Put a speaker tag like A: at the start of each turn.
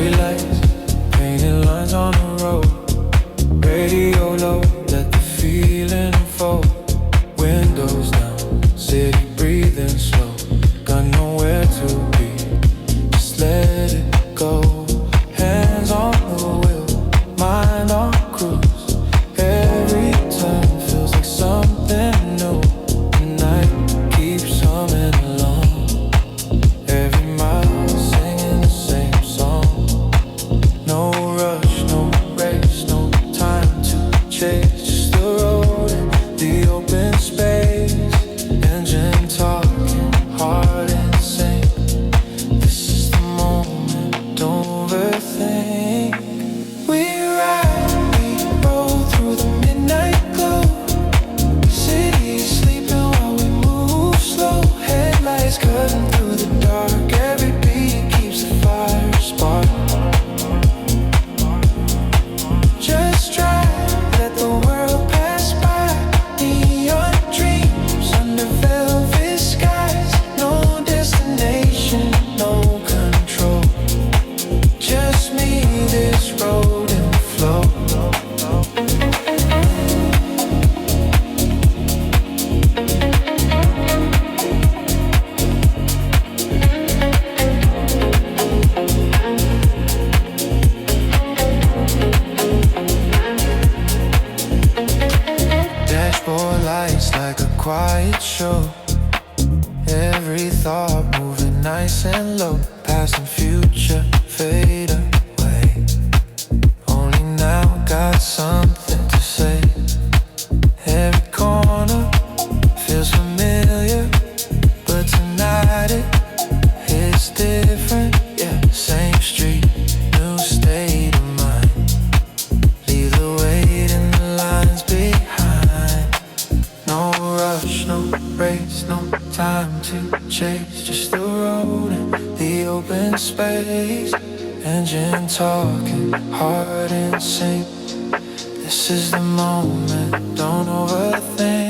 A: Streetlights, painted lines on the road. Radio low, let the feeling unfold. Windows down, city breathing slow. Got nowhere to be, just let it go. Hands on the wheel, mind on cruise. Every turn feels like something new. The night keeps humming along. Every mile singing the same song. No rush, no race, no time to chase. Just the road and the open space. Engine talking, heart in sync. This is the moment, don't overthink. We ride, we roll through the midnight glow. City sleeping while we move slow. Headlights cutting through the dark. Every beat keeps the fire spark. Just drive, let the world pass by. Neon dreams under velvet skies. No destination, no control. Just me, this road and the flow. Dashboard lights like a quiet show. Every thought moving nice and low. Past and future fade away. Only now got something to say. Every corner feels familiar, but tonight it hits different. Yeah, same street, new state of mind. Leave the weight and the lines behind. No rush, no race, no time to chase. Just the road and the open space. Engine talking, heart in sync. This is the moment, don't overthink.